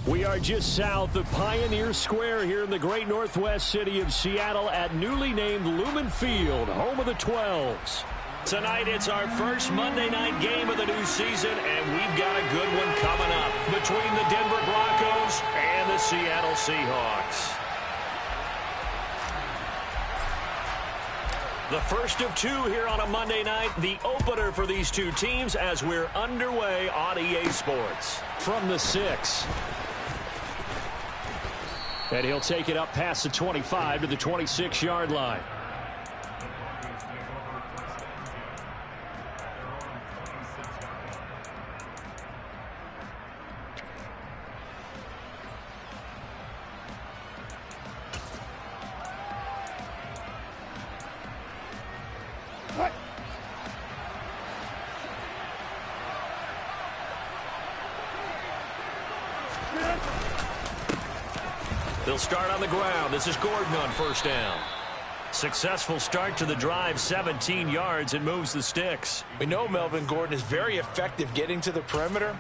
We are just south of Pioneer Square here in the great northwest city of Seattle at newly named Lumen Field, home of the 12s. Tonight, it's our first Monday night game of the new season, and we've got a good one coming up between the Denver Broncos and the Seattle Seahawks. The first of two here on a Monday night, the opener for these two teams as we're underway on EA Sports. From the 6. And he'll take it up past the 25 to the 26-yard line. They'll start on the ground. This is Gordon on first down. Successful start to the drive, 17 yards, and moves the sticks. We know Melvin Gordon is very effective getting to the perimeter,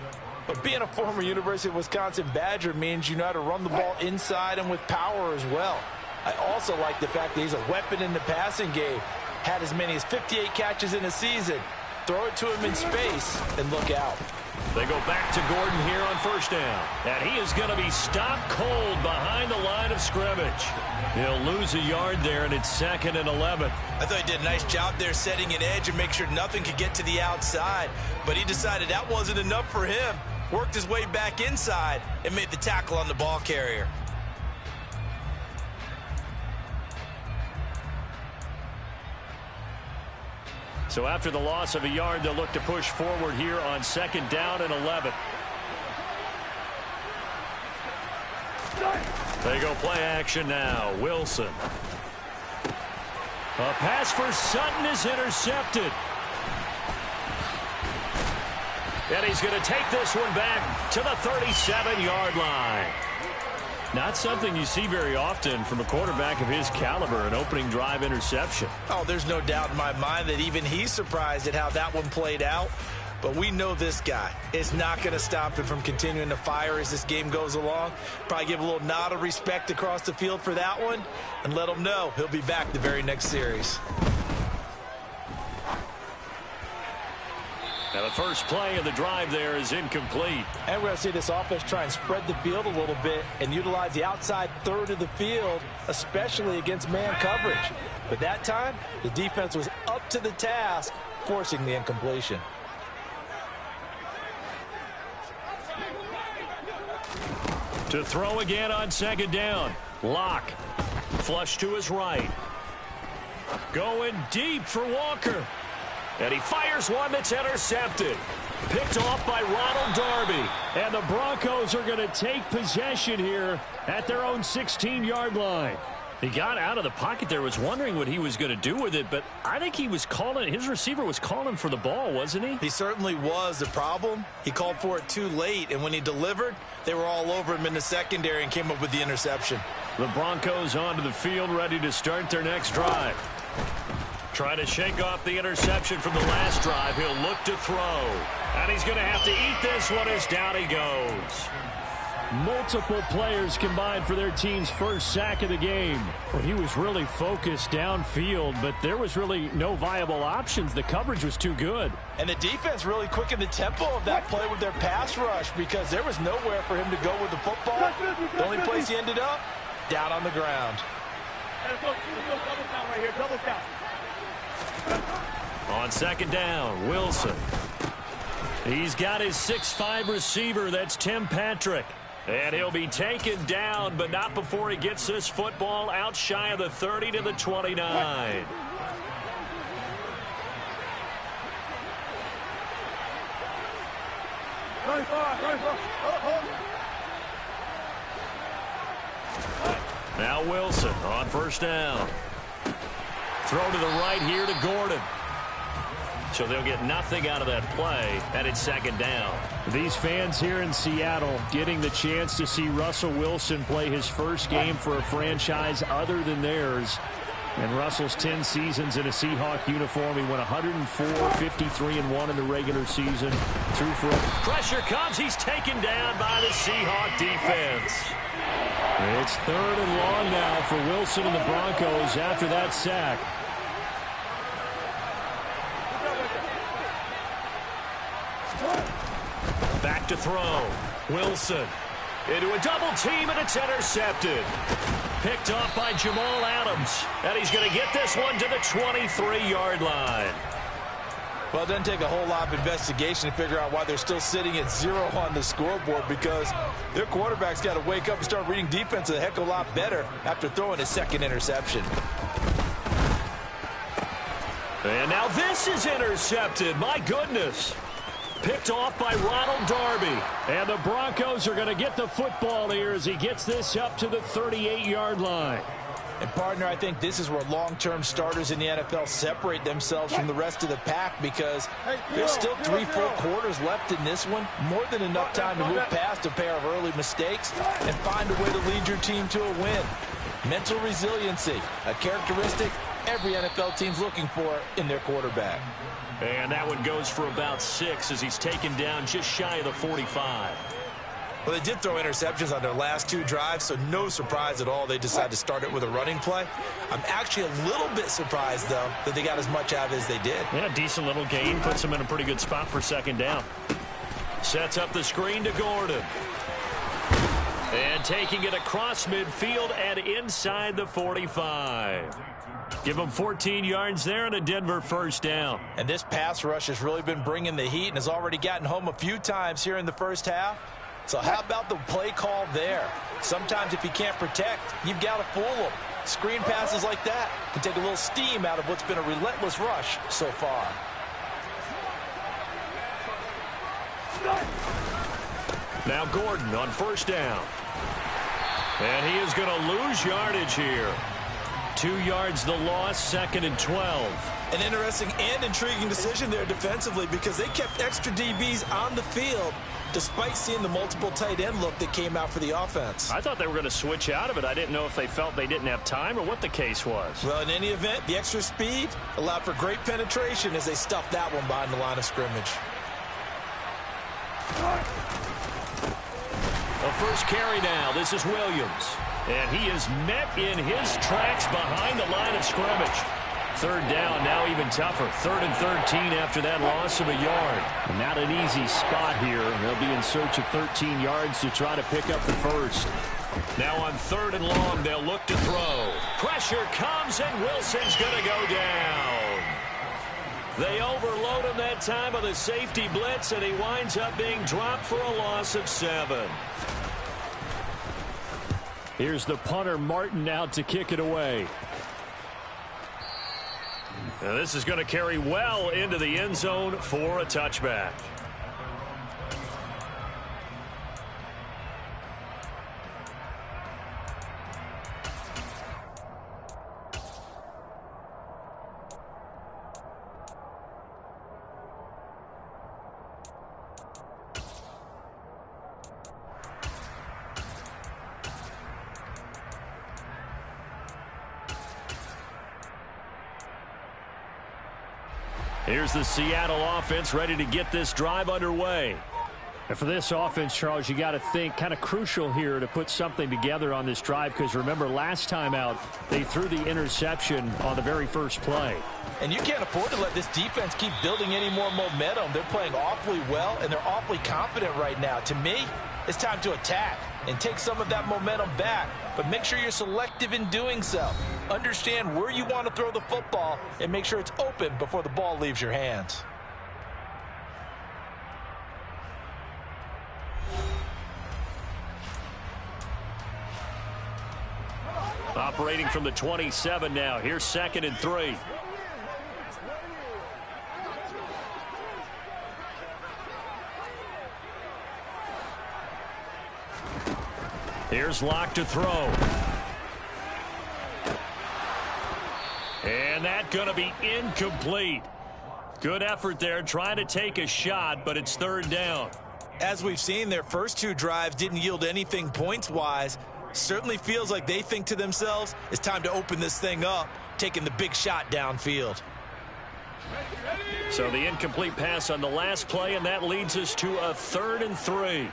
but being a former University of Wisconsin Badger means you know how to run the ball inside and with power as well. I also like the fact that he's a weapon in the passing game. Had as many as 58 catches in a season. Throw it to him in space and look out. They go back to Gordon here on first down. And he is going to be stopped cold behind the line of scrimmage. He'll lose a yard there, and it's 2nd and 11. I thought he did a nice job there setting an edge and make sure nothing could get to the outside. But he decided that wasn't enough for him. Worked his way back inside and made the tackle on the ball carrier. So after the loss of a yard, they'll look to push forward here on 2nd down and 11. They go play action now. Wilson. A pass for Sutton is intercepted. And he's going to take this one back to the 37-yard line. Not something you see very often from a quarterback of his caliber, an opening drive interception. Oh, there's no doubt in my mind that even he's surprised at how that one played out. But we know this guy is not going to stop him from continuing to fire as this game goes along. Probably give a little nod of respect across the field for that one and let him know he'll be back the very next series. Now the first play of the drive there is incomplete. And we're going to see this offense try and spread the field a little bit and utilize the outside third of the field, especially against man coverage. But that time, the defense was up to the task, forcing the incompletion. To throw again on 2nd down. Locke. Flush to his right. Going deep for Walker. And he fires one that's intercepted. Picked off by Ronald Darby. And the Broncos are going to take possession here at their own 16-yard line. He got out of the pocket there, was wondering what he was going to do with it, but I think he was calling, his receiver was calling for the ball, wasn't he? He certainly was. The problem, he called for it too late, and when he delivered, they were all over him in the secondary and came up with the interception. The Broncos onto the field, ready to start their next drive. Trying to shake off the interception from the last drive. He'll look to throw. And he's going to have to eat this one as down he goes. Multiple players combined for their team's first sack of the game. Well, he was really focused downfield, but there was really no viable options. The coverage was too good. And the defense really quickened the tempo of that play with their pass rush because there was nowhere for him to go with the football. The only place he ended up, down on the ground. On 2nd down, Wilson. He's got his 6'5" receiver. That's Tim Patrick. And he'll be taken down, but not before he gets this football out shy of the 30 to the 29. Now Wilson on first down. Throw to the right here to Gordon. So they'll get nothing out of that play, and it's 2nd down. These fans here in Seattle getting the chance to see Russell Wilson play his first game for a franchise other than theirs. And Russell's 10 seasons in a Seahawk uniform. He went 104, 53-1 in the regular season. Threw for a pressure comes. He's taken down by the Seahawk defense. It's 3rd and long now for Wilson and the Broncos after that sack. Back to throw. Wilson into a double team, and it's intercepted. Picked off by Jamal Adams. And he's going to get this one to the 23-yard line. Well, it doesn't take a whole lot of investigation to figure out why they're still sitting at 0 on the scoreboard, because their quarterback's got to wake up and start reading defense a heck of a lot better after throwing his 2nd interception. And now this is intercepted. My goodness. Picked off by Ronald Darby. And the Broncos are going to get the football here as he gets this up to the 38-yard line. And, partner, I think this is where long-term starters in the NFL separate themselves from the rest of the pack, because there's still 3 full quarters left in this one. More than enough time to move past a pair of early mistakes and find a way to lead your team to a win. Mental resiliency, a characteristic every NFL team's looking for in their quarterback. And that one goes for about 6 as he's taken down just shy of the 45. Well, they did throw interceptions on their last 2 drives, so no surprise at all they decided to start it with a running play. I'm actually a little bit surprised, though, that they got as much out of it as they did. Yeah, decent little gain. Puts them in a pretty good spot for 2nd down. Sets up the screen to Gordon. And taking it across midfield and inside the 45. Give him 14 yards there and a Denver 1st down. And this pass rush has really been bringing the heat and has already gotten home a few times here in the first half. So how about the play call there? Sometimes if you can't protect, you've got to fool them. Screen passes like that can take a little steam out of what's been a relentless rush so far. Now Gordon on 1st down. And he is going to lose yardage here. 2 yards the loss, 2nd and 12. An interesting and intriguing decision there defensively, because they kept extra DBs on the field despite seeing the multiple tight end look that came out for the offense. I thought they were going to switch out of it. I didn't know if they felt they didn't have time or what the case was. Well, in any event, the extra speed allowed for great penetration as they stuffed that one behind the line of scrimmage. The first carry now. This is Williams. And he is met in his tracks behind the line of scrimmage. 3rd down, now even tougher. 3rd and 13 after that loss of a yard. Not an easy spot here. They'll be in search of 13 yards to try to pick up the 1st. Now on 3rd and long, they'll look to throw. Pressure comes, and Wilson's going to go down. They overload him that time with a safety blitz, and he winds up being dropped for a loss of 7. Here's the punter, Martin, out to kick it away. Now this is going to carry well into the end zone for a touchback. Here's the Seattle offense ready to get this drive underway. And for this offense, Charles, you got to think kind of crucial here to put something together on this drive, because remember last time out they threw the interception on the very first play. And you can't afford to let this defense keep building any more momentum. They're playing awfully well, and they're awfully confident right now. To me, it's time to attack and take some of that momentum back, but make sure you're selective in doing so. Understand where you want to throw the football and make sure it's open before the ball leaves your hands. Operating from the 27 now. Here's 2nd and 3. Here's Locke to throw. And that's going to be incomplete. Good effort there, trying to take a shot, but it's 3rd down. As we've seen, their first 2 drives didn't yield anything points-wise. Certainly feels like they think to themselves, it's time to open this thing up, taking the big shot downfield. So the incomplete pass on the last play, and that leads us to a 3rd and 3.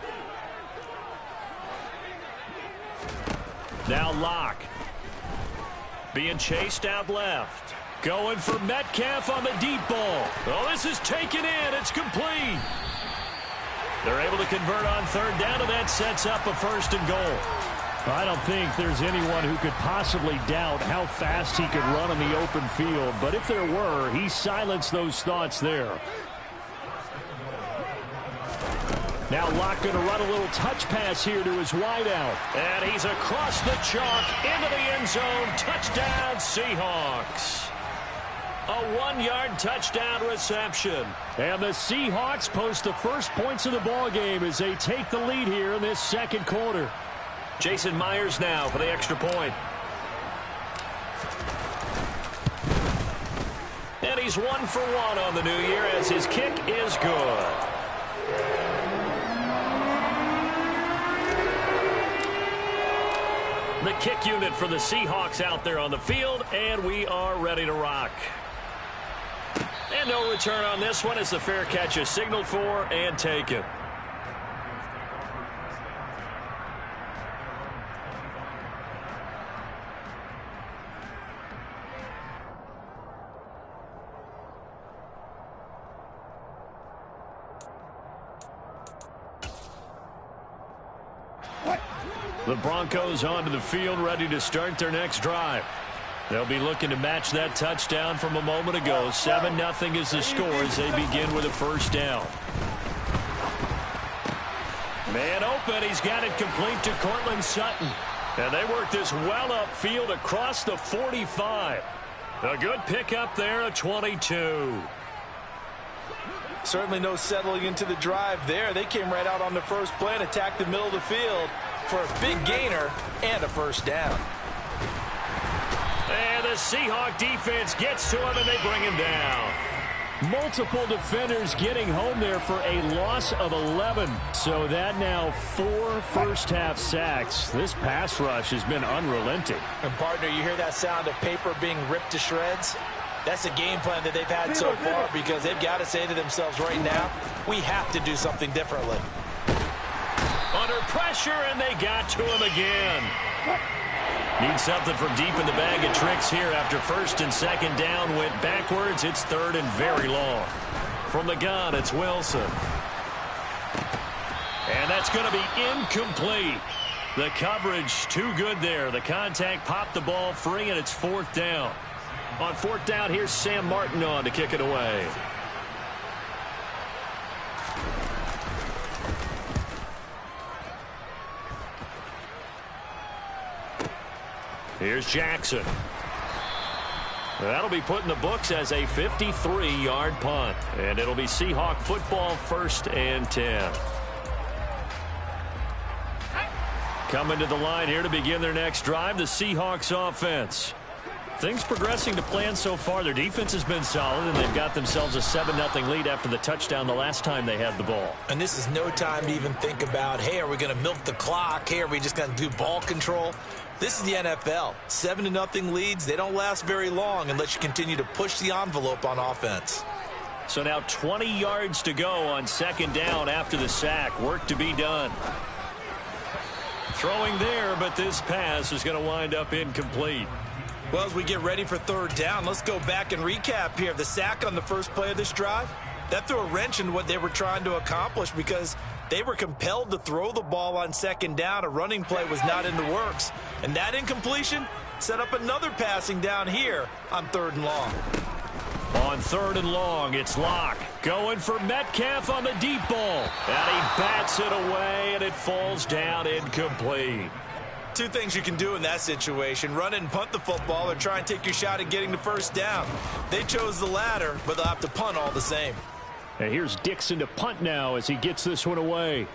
Now Locke. Being chased out left. Going for Metcalf on the deep ball. Oh, this is taken in. It's complete. They're able to convert on 3rd down, and that sets up a 1st and goal. I don't think there's anyone who could possibly doubt how fast he could run on the open field. But if there were, he silenced those thoughts there. Now Locke going to run a little touch pass here to his wideout. And he's across the chalk into the end zone. Touchdown, Seahawks. A 1-yard touchdown reception. And the Seahawks post the first points of the ball game as they take the lead here in this 2nd quarter. Jason Myers now for the extra point. And he's 1 for 1 on the new year as his kick is good. The kick unit for the Seahawks out there on the field, and we are ready to rock. And no return on this one as the fair catch is signaled for and taken. The Broncos onto the field, ready to start their next drive. They'll be looking to match that touchdown from a moment ago. 7-0 is the score as they begin with a 1st down. Man open. He's got it complete to Cortland Sutton. And they work this well upfield across the 45. A good pickup there at 22. Certainly no settling into the drive there. They came right out on the first play and attacked the middle of the field for a big gainer and a 1st down. And the Seahawk defense gets to him, and they bring him down. Multiple defenders getting home there for a loss of 11. So that now 4 first-half sacks. This pass rush has been unrelenting. And, partner, you hear that sound of paper being ripped to shreds? That's the game plan that they've had so far because they've got to say to themselves right now, we have to do something differently. Under pressure, and they got to him again. Need something from deep in the bag of tricks here after 1st and 2nd down. Went backwards. It's 3rd and very long. From the gun, it's Wilson. And that's going to be incomplete. The coverage too good there. The contact popped the ball free, and it's 4th down. On 4th down, here's Sam Martin on to kick it away. Here's Jackson. That'll be put in the books as a 53-yard punt. And it'll be Seahawk football, 1st and 10. Coming to the line here to begin their next drive, the Seahawks offense. Things progressing to plan so far. Their defense has been solid, and they've got themselves a 7-0 lead after the touchdown the last time they had the ball. And this is no time to even think about, hey, are we going to milk the clock? Hey, are we just going to do ball control? This is the NFL. 7-0 leads, they don't last very long unless you continue to push the envelope on offense. So now 20 yards to go on 2nd down after the sack. Work to be done. Throwing there, but this pass is going to wind up incomplete. Well, as we get ready for 3rd down, let's go back and recap here. The sack on the first play of this drive, that threw a wrench in what they were trying to accomplish because they were compelled to throw the ball on 2nd down. A running play was not in the works. And that incompletion set up another passing down here on 3rd and long. On 3rd and long, it's Locke going for Metcalf on the deep ball. And he bats it away, and it falls down incomplete. Two things you can do in that situation: run and punt the football, or try and take your shot at getting the 1st down. They chose the latter, but they'll have to punt all the same. And here's Dixon to punt now as he gets this one away.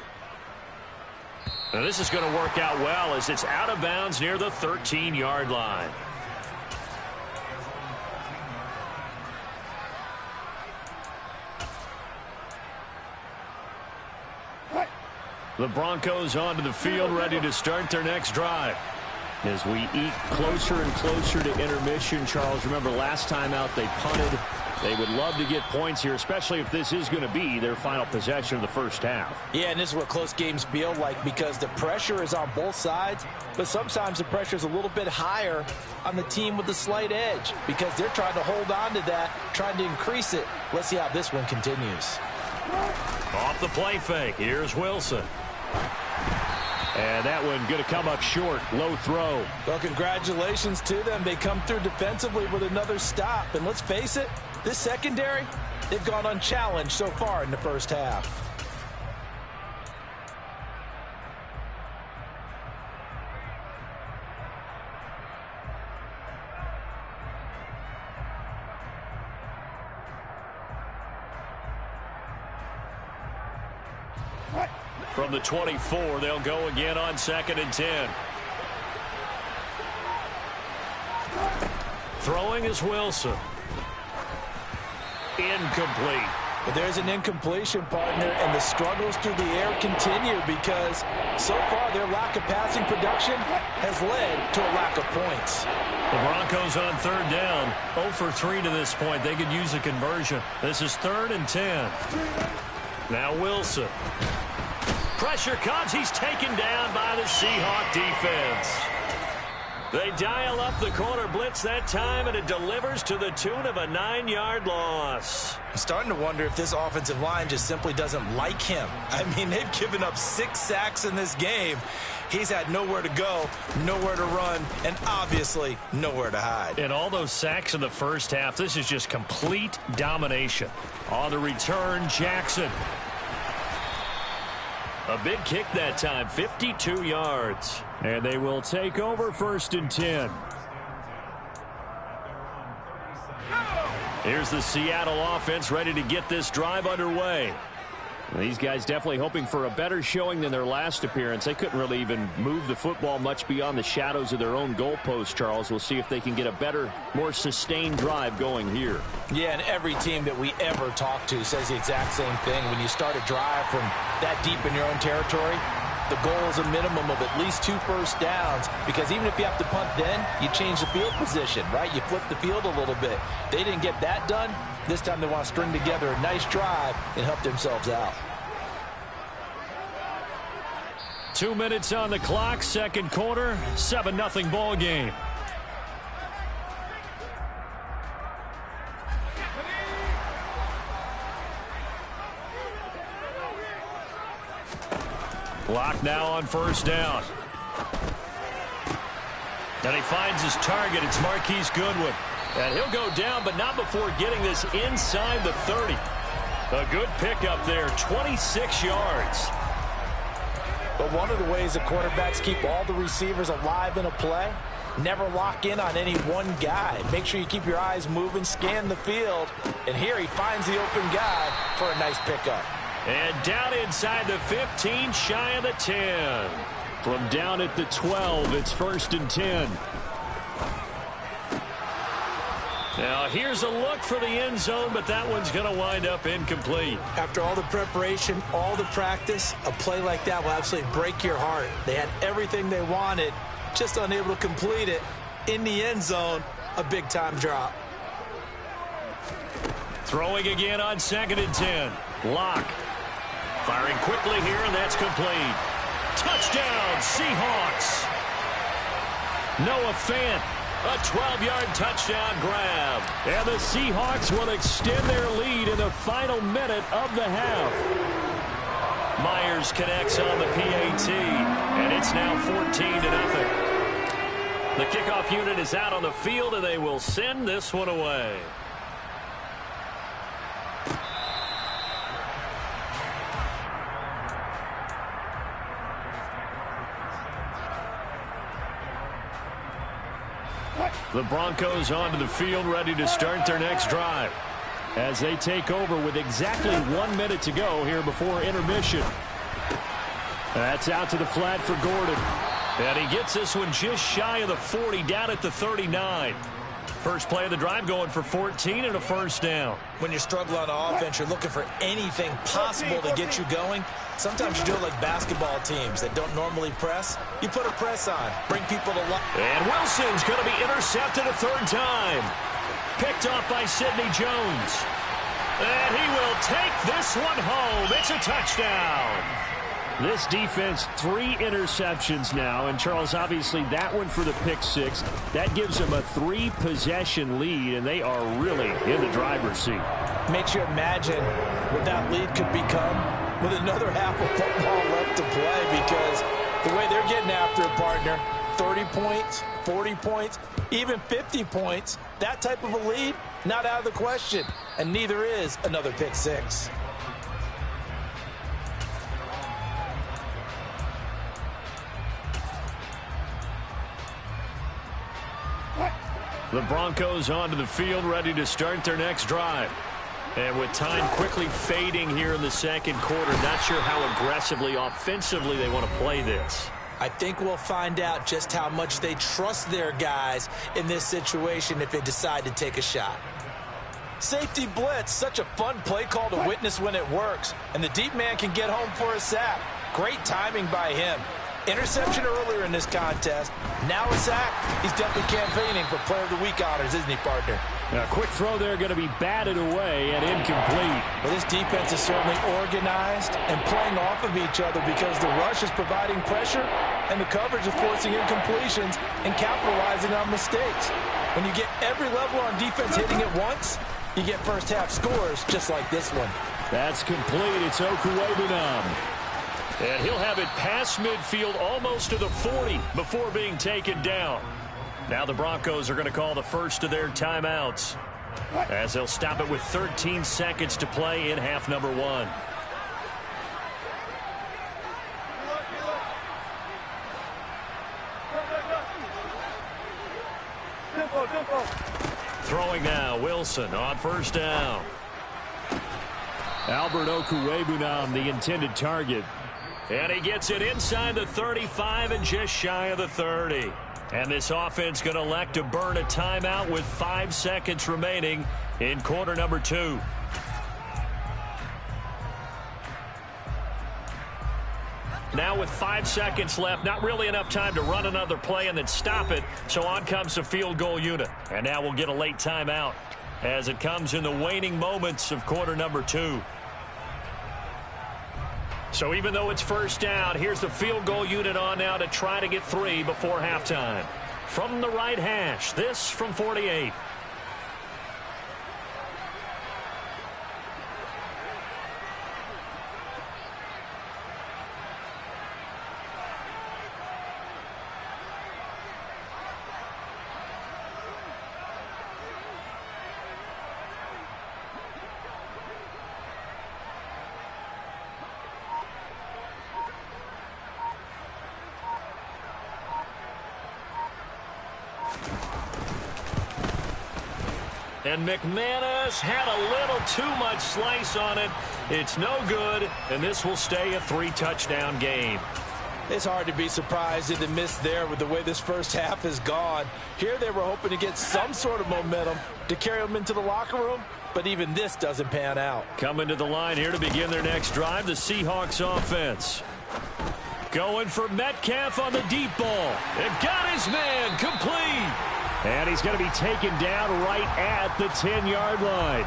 Now this is going to work out well as it's out of bounds near the 13-yard line. The Broncos onto the field, ready to start their next drive. As we eat closer and closer to intermission, Charles, remember last time out they punted. They would love to get points here, especially if this is going to be their final possession of the first half. Yeah, and this is what close games feel like because the pressure is on both sides, but sometimes the pressure is a little bit higher on the team with the slight edge because they're trying to hold on to that, trying to increase it. Let's see how this one continues. Off the play fake. Here's Wilson. And that one going to come up short. Low throw. Well, congratulations to them. They come through defensively with another stop. And let's face it, this secondary, they've gone unchallenged so far in the first half. From the 24, they'll go again on 2nd and 10. Throwing is Wilson. Incomplete. But there's an incompletion, partner, and the struggles through the air continue because so far their lack of passing production has led to a lack of points. The Broncos on 3rd down. 0 for 3 to this point. They could use a conversion. This is 3rd and 10. Now Wilson. Pressure comes. He's taken down by the Seahawk defense. They dial up the corner blitz that time, and it delivers to the tune of a 9-yard loss. I'm starting to wonder if this offensive line just simply doesn't like him. I mean, they've given up 6 sacks in this game. He's had nowhere to go, nowhere to run, and obviously nowhere to hide. And all those sacks in the first half, this is just complete domination. On the return, Jackson. A big kick that time, 52 yards. And they will take over 1st and 10. Here's the Seattle offense ready to get this drive underway. These guys definitely hoping for a better showing than their last appearance. They couldn't really even move the football much beyond the shadows of their own goalpost, Charles. We'll see if they can get a better, more sustained drive going here. Yeah, and every team that we ever talk to says the exact same thing. When you start a drive from that deep in your own territory, the goal is a minimum of at least 2 first downs because even if you have to punt then, you change the field position, right? You flip the field a little bit. They didn't get that done. This time they want to string together a nice drive and help themselves out. 2 minutes on the clock, 2nd quarter, 7-0 ball game. Lock now on 1st down. And he finds his target. It's Marquise Goodwin. And he'll go down, but not before getting this inside the 30. A good pickup there, 26 yards. But one of the ways the quarterbacks keep all the receivers alive in a play, never lock in on any one guy. Make sure you keep your eyes moving, scan the field. And here he finds the open guy for a nice pickup. And down inside the 15, shy of the 10. From down at the 12, it's 1st and 10. Now here's a look for the end zone, but that one's going to wind up incomplete. After all the preparation, all the practice, a play like that will absolutely break your heart. They had everything they wanted, just unable to complete it. In the end zone, a big-time drop. Throwing again on 2nd and 10. Lock. Firing quickly here, and that's complete. Touchdown, Seahawks. Noah Fant. A 12-yard touchdown grab. And the Seahawks will extend their lead in the final minute of the half. Myers connects on the PAT, and it's now 14-0. The kickoff unit is out on the field, and they will send this one away. The Broncos onto the field, ready to start their next drive. As they take over with exactly 1 minute to go here before intermission. That's out to the flat for Gordon. And he gets this one just shy of the 40, down at the 39. First play of the drive going for 14 and a 1st down. When you're struggling on offense, you're looking for anything possible to get you going. Sometimes you do it like basketball teams that don't normally press. You put a press on, bring people to life. And Wilson's going to be intercepted a third time. Picked off by Sidney Jones. And he will take this one home. It's a touchdown. This defense, 3 interceptions now. And, Charles, obviously that one for the pick 6. That gives them a 3-possession lead, and they are really in the driver's seat. Makes you imagine what that lead could become with another half of football left to play, because the way they're getting after it, partner, 30 points, 40 points, even 50 points, that type of a lead, not out of the question. And neither is another pick 6. The Broncos onto the field, ready to start their next drive. And with time quickly fading here in the second quarter, not sure how aggressively, offensively they want to play this. I think we'll find out just how much they trust their guys in this situation if they decide to take a shot. Safety blitz, such a fun play call to witness when it works. And the deep man can get home for a sack. Great timing by him. Interception earlier in this contest. Now a sack. He's definitely campaigning for Player of the Week honors, isn't he, partner? A quick throw there going to be batted away and incomplete. Well, this defense is certainly organized and playing off of each other because the rush is providing pressure and the coverage is forcing incompletions and capitalizing on mistakes. When you get every level on defense hitting at once, you get first half scores just like this one. That's complete. It's Okuwebunam. And he'll have it past midfield almost to the 40 before being taken down. Now the Broncos are going to call the first of their timeouts, as they'll stop it with 13 seconds to play in half number 1. Throwing now, Wilson on first down. Albert Okuwebunam, the intended target. And he gets it inside the 35 and just shy of the 30. And this offense going to elect to burn a timeout with 5 seconds remaining in quarter number 2. Now with 5 seconds left, not really enough time to run another play and then stop it. So on comes the field goal unit. And now we'll get a late timeout as it comes in the waning moments of quarter number 2. So even though it's first down, here's the field goal unit on now to try to get 3 before halftime. From the right hash, this from 48. And McManus had a little too much slice on it. It's no good, and this will stay a 3-touchdown game. It's hard to be surprised at the miss there with the way this first half has gone. Here they were hoping to get some sort of momentum to carry them into the locker room, but even this doesn't pan out. Coming to the line here to begin their next drive, the Seahawks offense. Going for Metcalf on the deep ball. They've got his man complete. And he's going to be taken down right at the 10-yard line.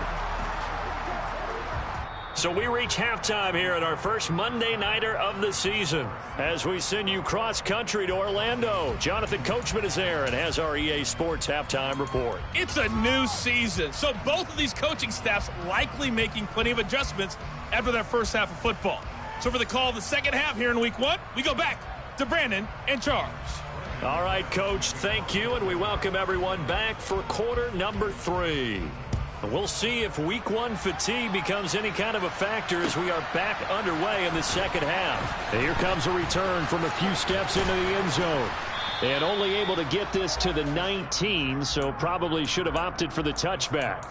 So we reach halftime here at our first Monday Nighter of the season as we send you cross-country to Orlando. Jonathan Coachman is there and has our EA Sports halftime report. It's a new season, so both of these coaching staffs likely making plenty of adjustments after their first half of football. So for the call of the second half here in Week 1, we go back to Brandon and Charles. All right, Coach, thank you, and we welcome everyone back for quarter number 3. And we'll see if Week 1 fatigue becomes any kind of a factor as we are back underway in the second half. And here comes a return from a few steps into the end zone. And only able to get this to the 19, so probably should have opted for the touchback.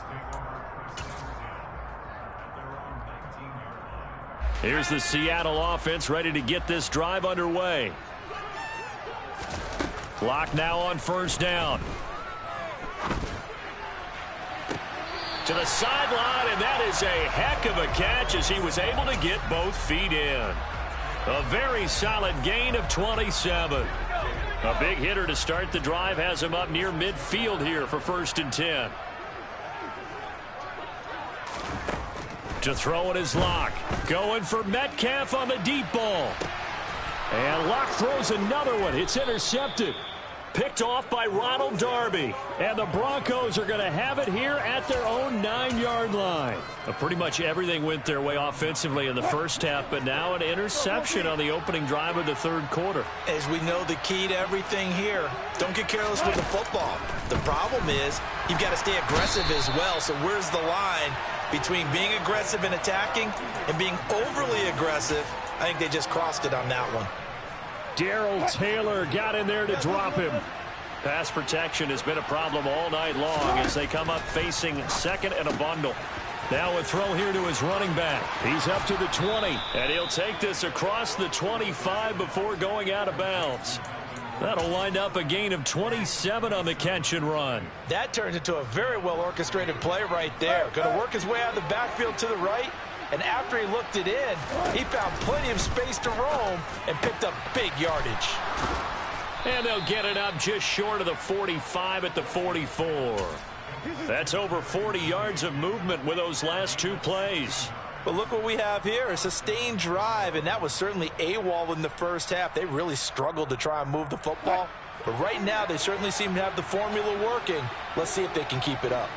Here's the Seattle offense ready to get this drive underway. Clock now on first down. To the sideline, and that is a heck of a catch as he was able to get both feet in. A very solid gain of 27. A big hitter to start the drive has him up near midfield here for 1st and 10. To throw it is Locke. Going for Metcalf on the deep ball. And Locke throws another one. It's intercepted. Picked off by Ronald Darby. And the Broncos are going to have it here at their own 9-yard line. Pretty much everything went their way offensively in the first half, but now an interception on the opening drive of the 3rd quarter. As we know, the key to everything here, don't get careless with the football. The problem is you've got to stay aggressive as well. So where's the line between being aggressive and attacking and being overly aggressive? I think they just crossed it on that one. Darrell Taylor got in there to drop him. Pass protection has been a problem all night long as they come up facing 2nd and a bundle. Now a throw here to his running back. He's up to the 20, and he'll take this across the 25 before going out of bounds. That'll wind up a gain of 27 on the catch and run. That turns into a very well-orchestrated play right there. Going to work his way out of the backfield to the right. And after he looked it in, he found plenty of space to roam and picked up big yardage. And they'll get it up just short of the 45 at the 44. That's over 40 yards of movement with those last 2 plays. But look what we have here, a sustained drive, and that was certainly AWOL in the first half. They really struggled to try and move the football. But right now, they certainly seem to have the formula working. Let's see if they can keep it up.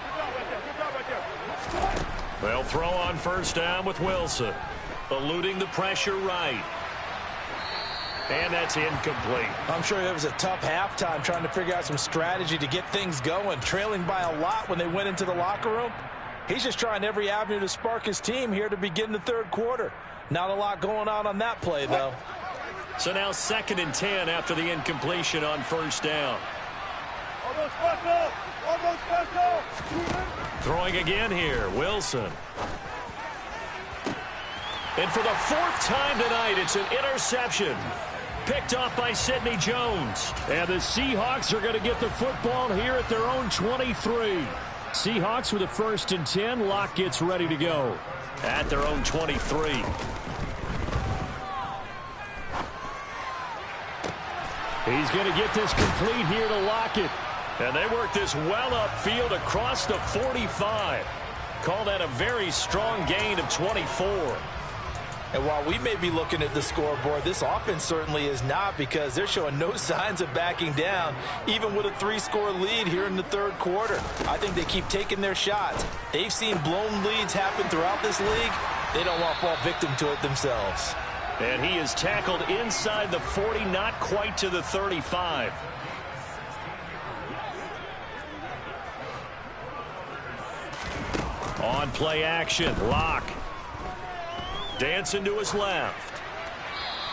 They'll throw on 1st down with Wilson. Eluding the pressure right. And that's incomplete. I'm sure it was a tough halftime trying to figure out some strategy to get things going. Trailing by a lot when they went into the locker room. He's just trying every avenue to spark his team here to begin the 3rd quarter. Not a lot going on that play, though. So now 2nd and 10 after the incompletion on 1st down. Throwing again here, Wilson. And for the 4th time tonight, it's an interception. Picked off by Sidney Jones. And the Seahawks are going to get the football here at their own 23. Seahawks with a 1st and 10. Locke gets ready to go at their own 23. He's going to get this complete here to Lockett. And they work this well upfield across the 45. Call that a very strong gain of 24. And while we may be looking at the scoreboard, this offense certainly is not, because they're showing no signs of backing down, even with a 3-score lead here in the 3rd quarter. I think they keep taking their shots. They've seen blown leads happen throughout this league. They don't want to fall victim to it themselves. And he is tackled inside the 40, not quite to the 35. On play action, Locke. Dancing to his left.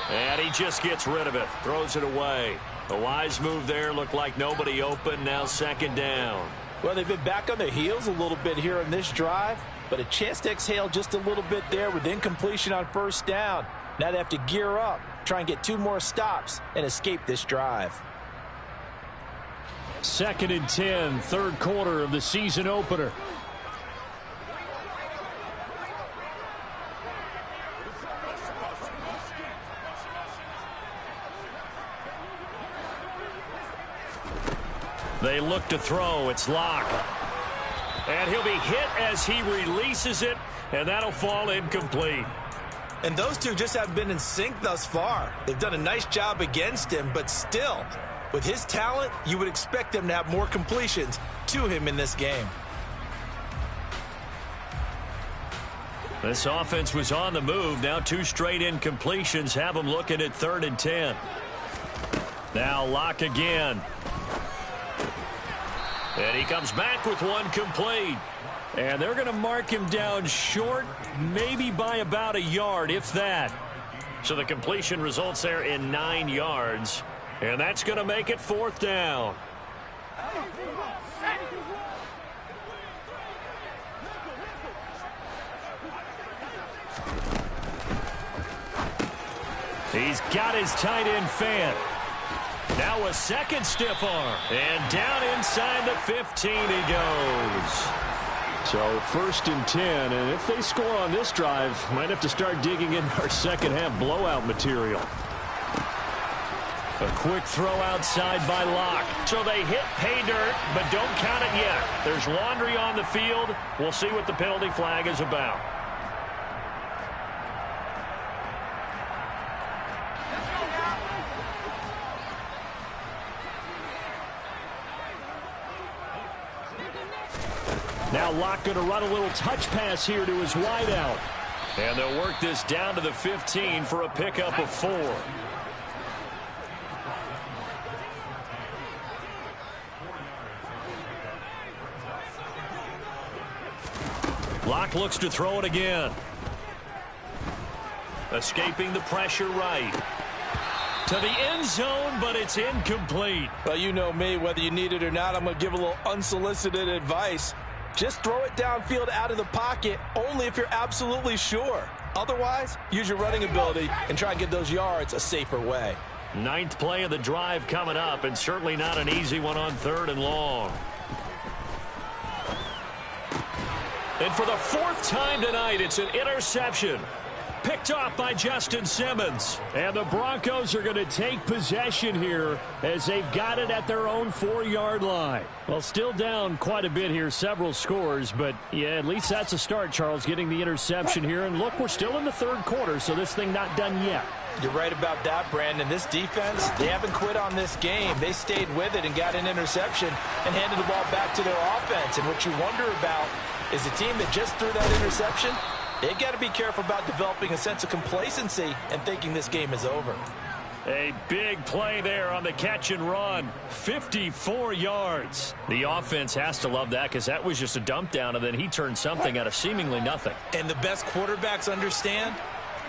And he just gets rid of it. Throws it away. A wise move there. Looked like nobody open. Now 2nd down. Well, they've been back on their heels a little bit here in this drive, but a chance to exhale just a little bit there with incompletion on 1st down. Now they have to gear up, try and get 2 more stops, and escape this drive. 2nd and 10, 3rd quarter of the season opener. They look to throw. It's Locke. And he'll be hit as he releases it, and that'll fall incomplete. And those two just haven't been in sync thus far. They've done a nice job against him, but still, with his talent, you would expect them to have more completions to him in this game. This offense was on the move. Now 2 straight incompletions have them looking at 3rd and 10. Now Locke again. And he comes back with 1 complete. And they're going to mark him down short, maybe by about a yard, if that. So the completion results there in 9 yards. And that's going to make it 4th down. He's got his tight end fan. Now a 2nd stiff arm. And down inside the 15 he goes. So 1st and 10, and if they score on this drive, might have to start digging in our second half blowout material. A quick throw outside by Locke. So they hit pay dirt, but don't count it yet. There's laundry on the field. We'll see what the penalty flag is about. Now Locke going to run a little touch pass here to his wideout. And they'll work this down to the 15 for a pickup of 4. Locke looks to throw it again. Escaping the pressure right. To the end zone, but it's incomplete. Well, you know me, whether you need it or not, I'm going to give a little unsolicited advice. Just throw it downfield out of the pocket only if you're absolutely sure. Otherwise, use your running ability and try and get those yards a safer way. 9th play of the drive coming up, and certainly not an easy one on 3rd and long. And for the 4th time tonight, it's an interception. Picked off by Justin Simmons. And the Broncos are going to take possession here as they've got it at their own 4-yard line. Well, still down quite a bit here, several scores, but yeah, at least that's a start, Charles, getting the interception here. And look, we're still in the 3rd quarter, so this thing not done yet. You're right about that, Brandon. This defense, they haven't quit on this game. They stayed with it and got an interception and handed the ball back to their offense. And what you wonder about is the team that just threw that interception, they've got to be careful about developing a sense of complacency and thinking this game is over. A big play there on the catch and run. 54 yards. The offense has to love that because that was just a dump down, and then he turned something out of seemingly nothing. And the best quarterbacks understand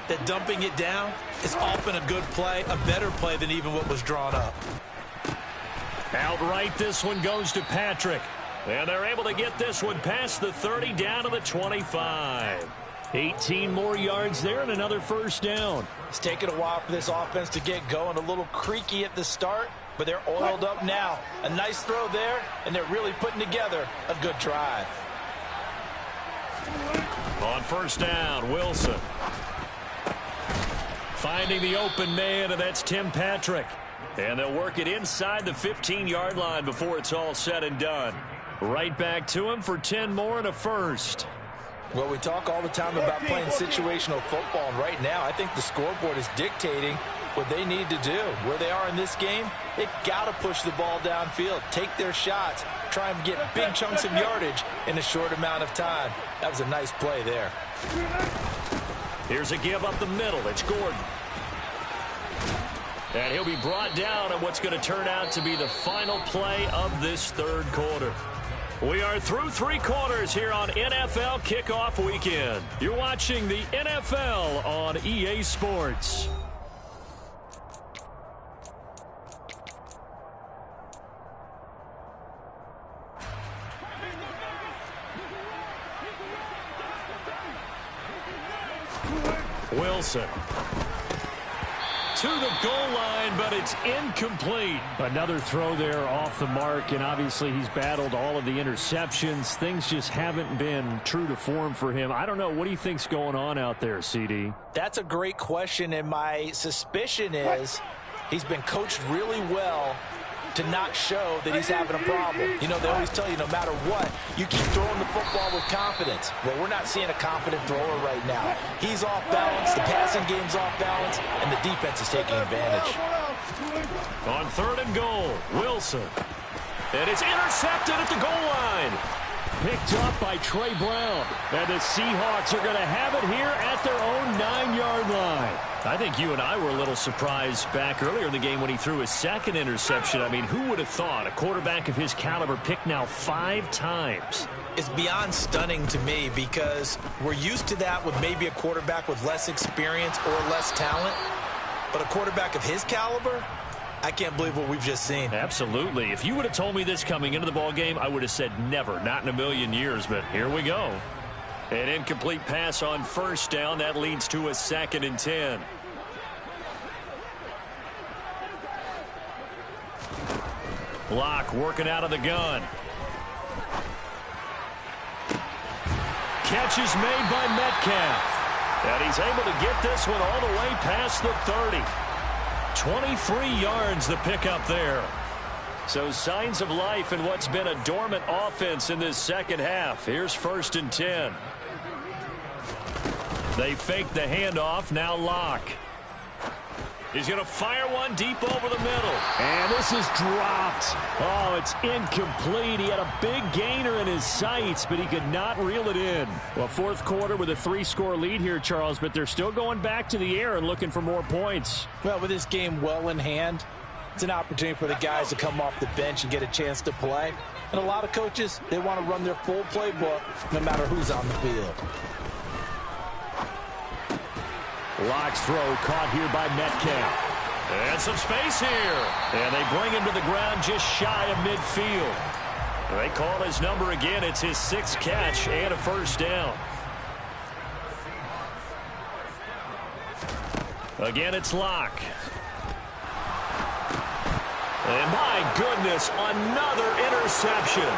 that dumping it down is often a good play, a better play than even what was drawn up. Outright, this one goes to Patrick. And they're able to get this one past the 30 down to the 25. 18 more yards there and another 1st down. It's taken a while for this offense to get going. A little creaky at the start, but they're oiled up now. A nice throw there, and they're really putting together a good drive. On 1st down, Wilson. Finding the open man, and that's Tim Patrick. And they'll work it inside the 15-yard line before it's all said and done. Right back to him for 10 more and a 1st. Well, we talk all the time about playing situational football, and right now I think the scoreboard is dictating what they need to do. Where they are in this game, they've got to push the ball downfield, take their shots, try and get big chunks of yardage in a short amount of time. That was a nice play there. Here's a give up the middle. It's Gordon. And he'll be brought down on what's going to turn out to be the final play of this 3rd quarter. We are through 3 quarters here on NFL Kickoff Weekend. You're watching the NFL on EA Sports. Wilson. To the goal line, but it's incomplete. Another throw there off the mark, and obviously he's battled all of the interceptions. Things just haven't been true to form for him. I don't know. What do you think's going on out there, CD? That's a great question, and my suspicion is he's been coached really well to not show that he's having a problem. You know, they always tell you no matter what, you keep throwing the football with confidence. Well, we're not seeing a confident thrower right now. He's off balance, the passing game's off balance, and the defense is taking advantage. On 3rd and goal, Wilson. And it's intercepted at the goal line. Picked up by Trey Brown. And the Seahawks are going to have it here at their own 9-yard line. I think you and I were a little surprised back earlier in the game when he threw his 2nd interception. I mean, who would have thought a quarterback of his caliber picked now 5 times? It's beyond stunning to me because we're used to that with maybe a quarterback with less experience or less talent. But a quarterback of his caliber, I can't believe what we've just seen. Absolutely. If you would have told me this coming into the ball game, I would have said never, not in a million years. But here we go. An incomplete pass on 1st down. That leads to a 2nd and 10. Locke working out of the gun. catch is made by Metcalf. And he's able to get this one all the way past the 30. 23 yards the pickup there. So signs of life in what's been a dormant offense in this second half. Here's 1st and 10. They fake the handoff. Now Locke. He's going to fire one deep over the middle. And this is dropped. Oh, it's incomplete. He had a big gainer in his sights, but he could not reel it in. Well, fourth quarter with a 3-score lead here, Charles, but they're still going back to the air and looking for more points. Well, with this game well in hand, it's an opportunity for the guys to come off the bench and get a chance to play. And a lot of coaches, they want to run their full playbook no matter who's on the field. Locke's throw caught here by Metcalf. And some space here. And they bring him to the ground just shy of midfield. They call his number again. It's his 6th catch and a 1st down. Again, it's Locke. And my goodness, another interception.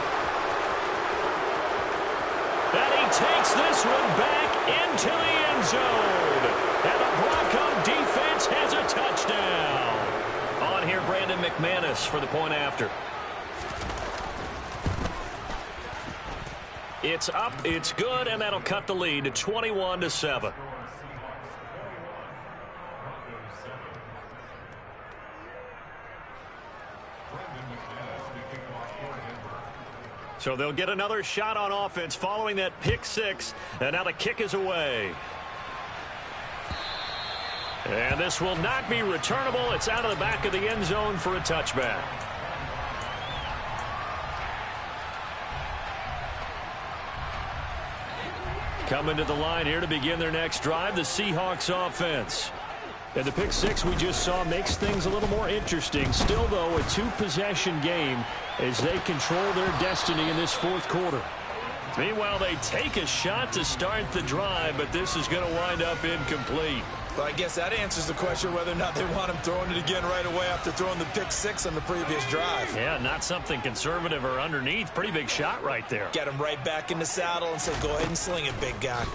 And he takes this one back into the end zone. And the Bronco defense has a touchdown. On here, Brandon McManus for the point after. It's up, it's good, and that'll cut the lead to 21-7. So they'll get another shot on offense following that pick 6, and now the kick is away. And this will not be returnable. It's out of the back of the end zone for a touchback. Coming to the line here to begin their next drive, the Seahawks offense. And the pick 6 we just saw makes things a little more interesting. Still, though, a 2-possession game as they control their destiny in this fourth quarter. Meanwhile, they take a shot to start the drive, but this is going to wind up incomplete. Well, I guess that answers the question whether or not they want him throwing it again right away after throwing the pick 6 on the previous drive. Yeah, not something conservative or underneath. Pretty big shot right there. Get him right back in the saddle and say, go ahead and sling it, big guy.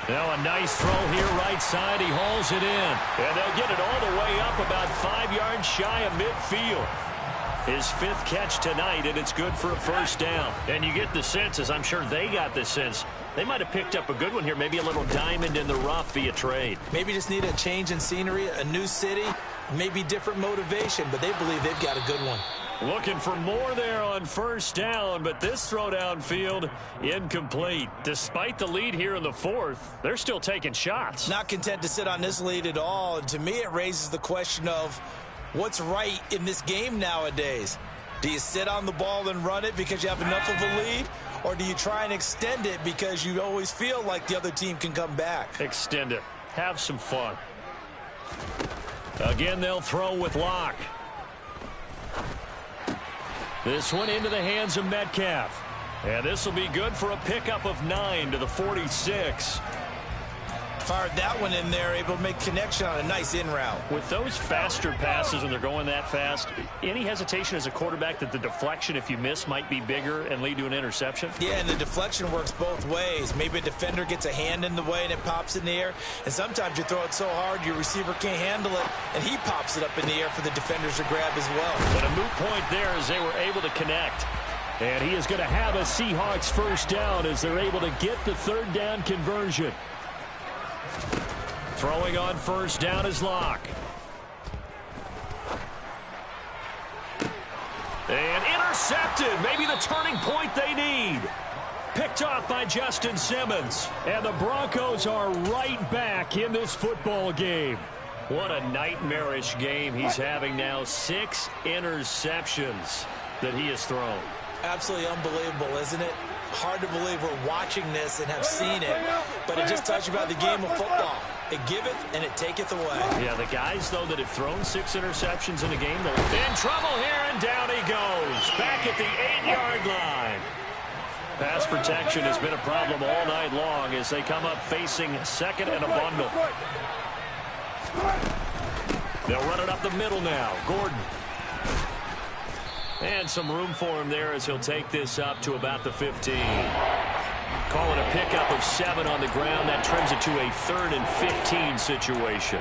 Now a nice throw here right side. He hauls it in. And they'll get it all the way up about 5 yards shy of midfield. His 5th catch tonight, and it's good for a 1st down. And you get the sense, as I'm sure they got the sense, they might have picked up a good one here, maybe a little diamond in the rough via trade. Maybe just need a change in scenery, a new city, maybe different motivation, but they believe they've got a good one. Looking for more there on 1st down, but this throw downfield incomplete. Despite the lead here in the 4th, they're still taking shots. Not content to sit on this lead at all. And to me, it raises the question of what's right in this game nowadays. Do you sit on the ball and run it because you have enough of a lead? Or do you try and extend it because you always feel like the other team can come back? Extend it. Have some fun. Again, they'll throw with Locke. This one into the hands of Metcalf. And this will be good for a pickup of 9 to the 46. Fired that one in there, able to make connection on a nice in route. With those faster passes and they're going that fast, any hesitation as a quarterback that the deflection, if you miss, might be bigger and lead to an interception? Yeah, and the deflection works both ways. Maybe a defender gets a hand in the way and it pops in the air. And sometimes you throw it so hard your receiver can't handle it, and he pops it up in the air for the defenders to grab as well. But a moot point there as they were able to connect. And he is going to have a Seahawks 1st down as they're able to get the 3rd down conversion. Throwing on 1st down is Locke. And intercepted. Maybe the turning point they need. Picked off by Justin Simmons. And the Broncos are right back in this football game. What a nightmarish game he's having now. 6 interceptions that he has thrown. Absolutely unbelievable, isn't it? Hard to believe we're watching this and have seen it, but it just tells you about the game of football. It giveth and it taketh away. Yeah, the guys, though, that have thrown 6 interceptions in a game, they're in trouble here, and down he goes. Back at the 8-yard line. Pass protection has been a problem all night long as they come up facing 2nd and a bundle. They'll run it up the middle now. Gordon. And some room for him there as he'll take this up to about the 15. Call it a pickup of 7 on the ground. That trims it to a 3rd and 15 situation.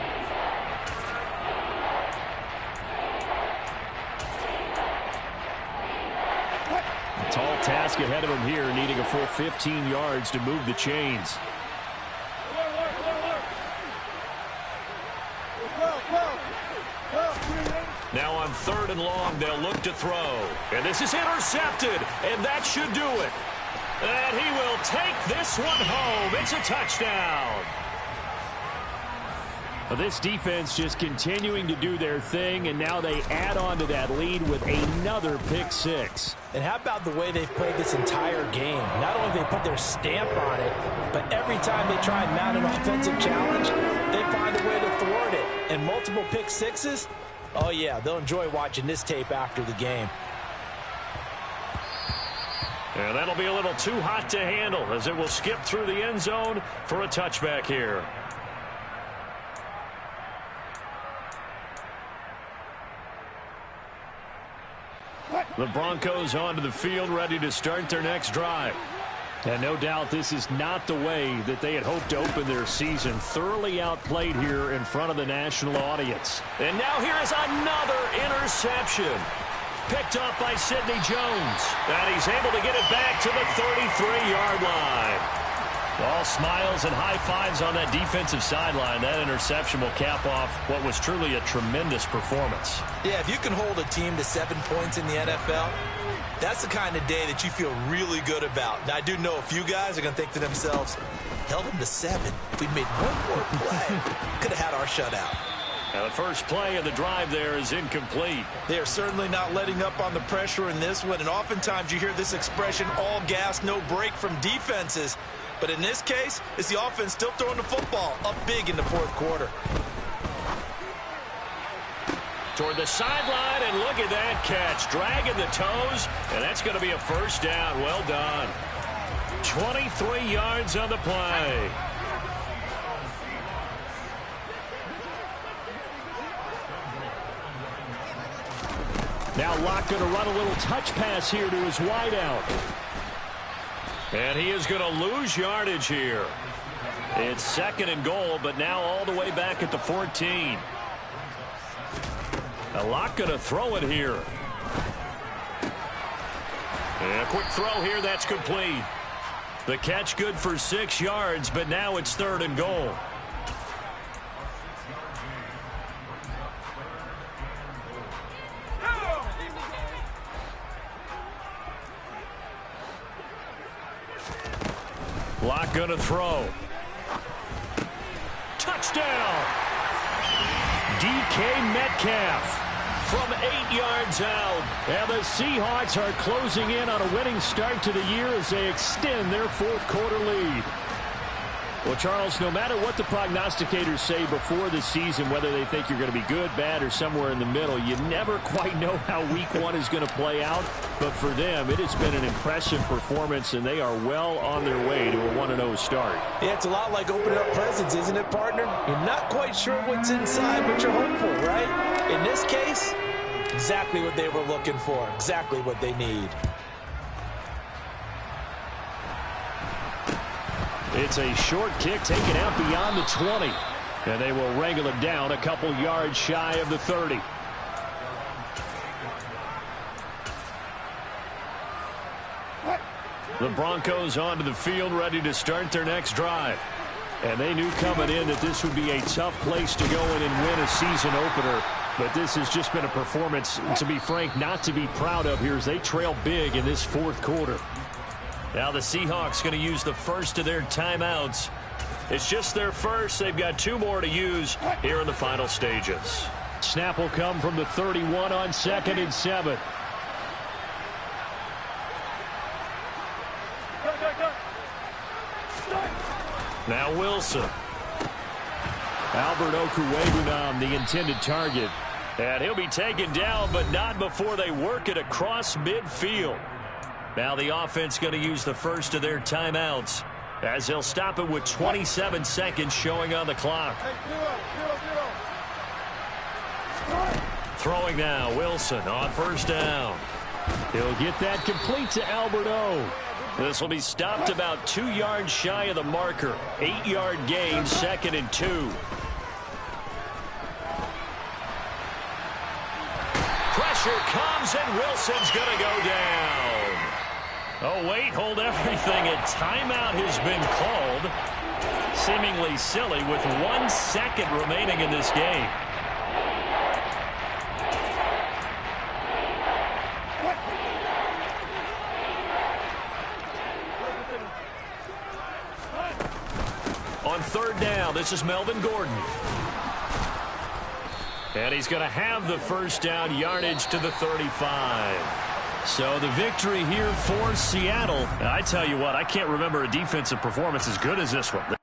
A tall task ahead of him here, needing a full 15 yards to move the chains. Now on 3rd and long, they'll look to throw. And this is intercepted, and that should do it. And he will take this one home. It's a touchdown. Well, this defense just continuing to do their thing, and now they add on to that lead with another pick 6. And how about the way they've played this entire game? Not only do they put their stamp on it, but every time they try and mount an offensive challenge, they find a way to thwart it. And multiple pick 6s, oh yeah, they'll enjoy watching this tape after the game. And that'll be a little too hot to handle as it will skip through the end zone for a touchback here. The Broncos onto the field, ready to start their next drive. And no doubt this is not the way that they had hoped to open their season. Thoroughly outplayed here in front of the national audience. And now here is another interception. Picked up by Sidney Jones. And he's able to get it back to the 33-yard line. All smiles and high fives on that defensive sideline. That interception will cap off what was truly a tremendous performance. Yeah, if you can hold a team to 7 points in the NFL, that's the kind of day that you feel really good about. Now, I do know a few guys are going to think to themselves, held them to 7. If we made one more play, could have had our shutout. Now the first play of the drive there is incomplete. They are certainly not letting up on the pressure in this one, and oftentimes you hear this expression, all gas, no break from defenses. But in this case, it's the offense still throwing the football up big in the 4th quarter. Toward the sideline, and look at that catch. Dragging the toes, and that's going to be a first down. Well done. 23 yards on the play. Now Locke going to run a little touch pass here to his wideout. And he is going to lose yardage here. It's 2nd and goal, but now all the way back at the 14. Locke going to throw it here. And a quick throw here, that's complete. The catch good for 6 yards, but now it's 3rd and goal. Locke going to throw. Touchdown! DK Metcalf from 8 yards out. And the Seahawks are closing in on a winning start to the year as they extend their 4th quarter lead. Well, Charles, no matter what the prognosticators say before the season, whether they think you're going to be good, bad, or somewhere in the middle, you never quite know how week 1 is going to play out. But for them, it has been an impressive performance, and they are well on their way to a 1-0 start. Yeah, it's a lot like opening up presents, isn't it, partner? You're not quite sure what's inside, but you're hopeful, right? In this case, exactly what they were looking for, exactly what they need. It's a short kick taken out beyond the 20. And they will wrangle it down a couple yards shy of the 30. The Broncos onto the field, ready to start their next drive. And they knew coming in that this would be a tough place to go in and win a season opener. But this has just been a performance, to be frank, not to be proud of here as they trail big in this 4th quarter. Now the Seahawks going to use the first of their timeouts. It's just their first. They've got 2 more to use here in the final stages. Snap will come from the 31 on 2nd and 7. Now Wilson. Albert Okwuegbunam, the intended target. And he'll be taken down, but not before they work it across midfield. Now the offense going to use the first of their timeouts as they'll stop it with 27 seconds showing on the clock. Throwing now, Wilson on 1st down. He'll get that complete to Alberto. This will be stopped about 2 yards shy of the marker. 8-yard gain, 2nd and 2. Pressure comes, and Wilson's going to go down. Oh, wait, hold everything. A timeout has been called. Seemingly silly with 1 second remaining in this game. On 3rd down, this is Melvin Gordon. And he's going to have the 1st down, yardage to the 35. So the victory here for Seattle. And I tell you what, I can't remember a defensive performance as good as this one.